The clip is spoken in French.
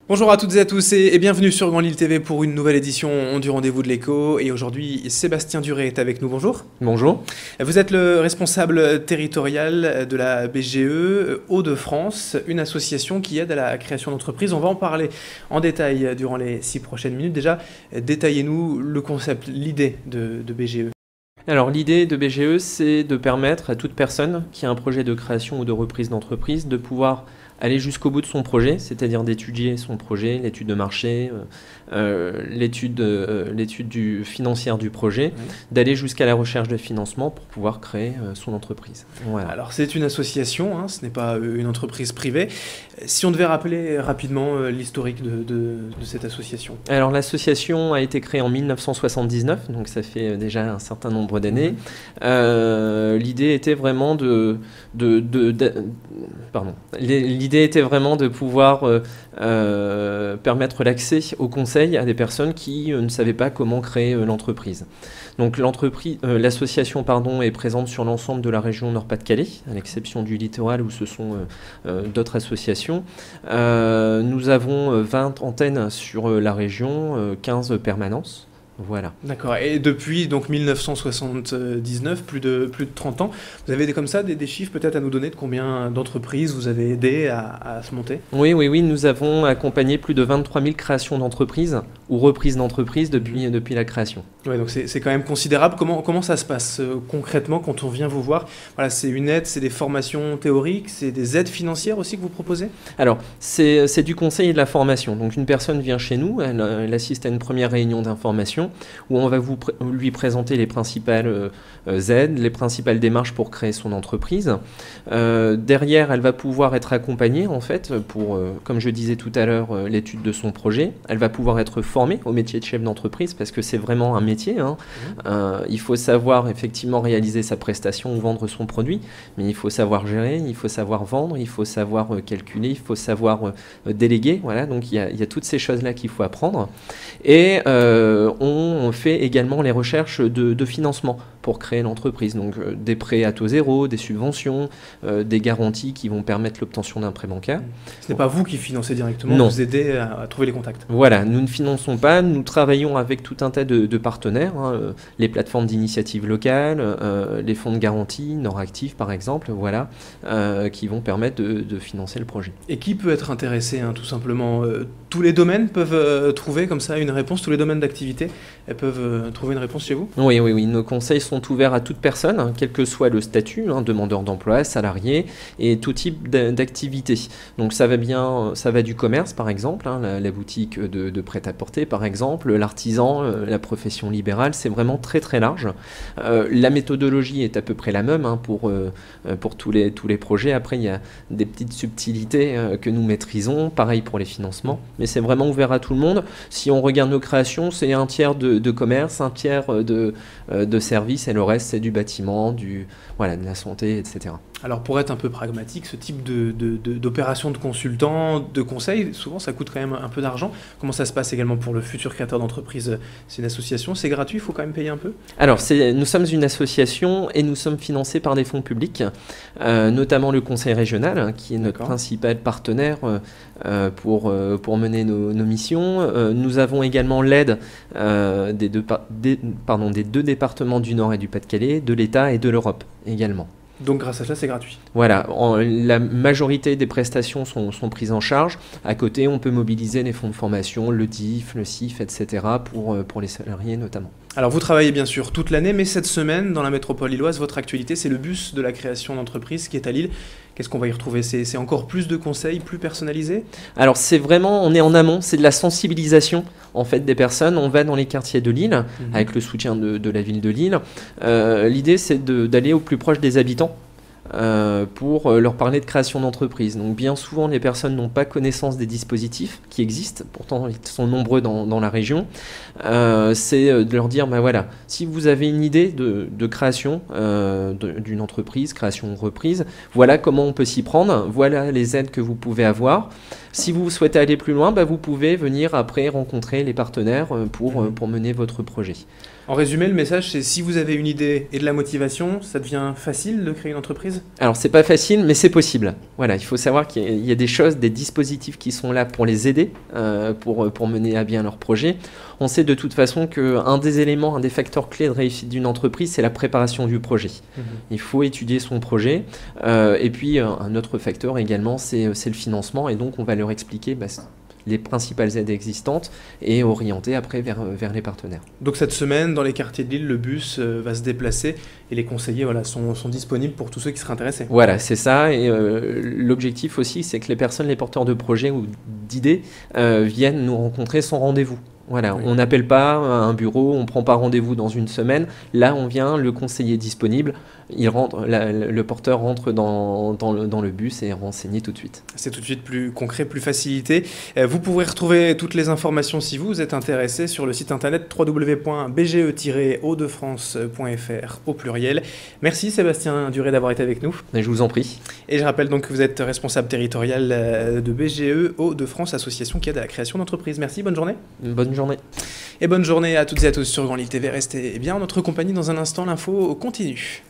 Bonjour à toutes et à tous et bienvenue sur Grand Lille TV pour une nouvelle édition du Rendez-vous de l'Écho. Et aujourd'hui, Sébastien Duré est avec nous. Bonjour. Bonjour. Vous êtes le responsable territorial de la BGE Hauts-de-France, une association qui aide à la création d'entreprises. On va en parler en détail durant les 6 prochaines minutes. Déjà, détaillez-nous le concept, l'idée de BGE. Alors l'idée de BGE, c'est de permettre à toute personne qui a un projet de création ou de reprise d'entreprise de pouvoir aller jusqu'au bout de son projet, c'est-à-dire d'étudier son projet, l'étude de marché, l'étude financière du projet, oui, d'aller jusqu'à la recherche de financement pour pouvoir créer son entreprise. Voilà. Alors c'est une association, hein, ce n'est pas une entreprise privée. Si on devait rappeler rapidement l'historique de cette association. Alors l'association a été créée en 1979, donc ça fait déjà un certain nombre d'années. L'idée était vraiment L'idée était vraiment de pouvoir permettre l'accès au conseil à des personnes qui ne savaient pas comment créer l'entreprise. Donc l'association est présente sur l'ensemble de la région Nord-Pas-de-Calais, à l'exception du littoral où ce sont d'autres associations. Nous avons 20 antennes sur la région, 15 permanences. Voilà. D'accord. Et depuis donc 1979, plus de 30 ans, vous avez des chiffres peut-être à nous donner de combien d'entreprises vous avez aidé à se monter? Oui. Nous avons accompagné plus de 23 000 créations d'entreprises ou reprises d'entreprises depuis la création. Oui, donc c'est quand même considérable. Comment ça se passe concrètement quand on vient vous voir? Voilà, c'est une aide, c'est des formations théoriques, c'est des aides financières aussi que vous proposez? Alors, c'est du conseil et de la formation. Donc une personne vient chez nous, elle assiste à une première réunion d'information où on va lui présenter les principales aides, les principales démarches pour créer son entreprise. Derrière, elle va pouvoir être accompagnée en fait pour, comme je disais tout à l'heure, l'étude de son projet. Elle va pouvoir être formée au métier de chef d'entreprise parce que c'est vraiment un métier. Hein. Il faut savoir effectivement réaliser sa prestation ou vendre son produit, mais il faut savoir gérer, il faut savoir vendre, il faut savoir calculer, il faut savoir déléguer. Voilà, donc il y a toutes ces choses-là qu'il faut apprendre. Et on fait également les recherches de financement pour créer l'entreprise. Donc des prêts à taux zéro, des subventions, des garanties qui vont permettre l'obtention d'un prêt bancaire. Ce n'est pas vous qui financez directement, non. Vous aidez à trouver les contacts. Voilà, nous ne finançons pas, nous travaillons avec tout un tas de partenaires, hein, les plateformes d'initiative locales, les fonds de garantie, Noractif par exemple, voilà, qui vont permettre de financer le projet. Et qui peut être intéressé, hein, tout simplement tous les domaines peuvent trouver comme ça une réponse, tous les domaines d'activité, elles peuvent trouver une réponse chez vous? Oui, nos conseils sont ouverts à toute personne, hein, quel que soit le statut, hein, demandeur d'emploi, salarié, et tout type d'activité. Donc ça va du commerce par exemple, hein, la boutique de prêt-à-porter par exemple, l'artisan, la profession libérale, c'est vraiment très très large. La méthodologie est à peu près la même hein, pour tous les projets. Après il y a des petites subtilités que nous maîtrisons, pareil pour les financements, mais c'est vraiment ouvert à tout le monde. Si on regarde nos créations, c'est un tiers de commerce, un tiers de services et le reste c'est du bâtiment, de la santé, etc. Alors pour être un peu pragmatique, ce type d'opération de consultant, de conseil, souvent ça coûte quand même un peu d'argent. Comment ça se passe également pour le futur créateur d'entreprise? C'est une association, c'est gratuit, il faut quand même payer un peu? Alors nous sommes une association et nous sommes financés par des fonds publics, notamment le Conseil régional, hein, qui est notre principal partenaire pour mener nos missions. Nous avons également l'aide des deux départements du Nord et du Pas-de-Calais, de l'État et de l'Europe également. Donc grâce à ça, c'est gratuit. Voilà, la majorité des prestations sont prises en charge. À côté, on peut mobiliser les fonds de formation, le DIF, le CIF, etc. pour les salariés notamment. Alors vous travaillez bien sûr toute l'année, mais cette semaine, dans la métropole lilloise, votre actualité, c'est le bus de la création d'entreprise qui est à Lille. Qu'est-ce qu'on va y retrouver? C'est encore plus de conseils, plus personnalisés? Alors c'est vraiment, on est en amont, c'est de la sensibilisation en fait des personnes. On va dans les quartiers de Lille, avec le soutien de la ville de Lille. L'idée c'est d'aller au plus proche des habitants. Pour leur parler de création d'entreprise. Donc bien souvent les personnes n'ont pas connaissance des dispositifs qui existent, pourtant ils sont nombreux dans la région. C'est de leur dire, voilà, si vous avez une idée de création d'une entreprise, création ou reprise, voilà comment on peut s'y prendre, voilà les aides que vous pouvez avoir. Si vous souhaitez aller plus loin, vous pouvez venir après rencontrer les partenaires pour mener votre projet. En résumé, le message, c'est si vous avez une idée et de la motivation, ça devient facile de créer une entreprise? Alors, c'est pas facile, mais c'est possible. Voilà, il faut savoir qu'il y a des choses, des dispositifs qui sont là pour les aider, pour mener à bien leur projet. On sait de toute façon qu'un des éléments, un des facteurs clés de réussite d'une entreprise, c'est la préparation du projet. Il faut étudier son projet. Et puis, un autre facteur également, c'est le financement. Et donc, on va leur expliquer les principales aides existantes et orienter après vers les partenaires. Donc cette semaine, dans les quartiers de Lille, le bus va se déplacer et les conseillers sont disponibles pour tous ceux qui seraient intéressés. Voilà, c'est ça. Et l'objectif aussi, c'est que les personnes, les porteurs de projets ou d'idées viennent nous rencontrer sans rendez-vous. Voilà, oui. On n'appelle pas un bureau, on ne prend pas rendez-vous dans une semaine. Là, on vient, le conseiller est disponible, le porteur rentre dans le bus et est renseigné tout de suite. C'est tout de suite plus concret, plus facilité. Vous pourrez retrouver toutes les informations si vous êtes intéressé sur le site internet www.bge-haut-de-france.fr au pluriel. Merci Sébastien Duré d'avoir été avec nous. Et je vous en prie. Et je rappelle donc que vous êtes responsable territorial de BGE Hauts-de-France, association qui aide à la création d'entreprises. Merci, bonne journée. Bonne journée. Et bonne journée à toutes et à tous sur Grand Lille TV. Restez bien en notre compagnie. Dans un instant, l'info continue.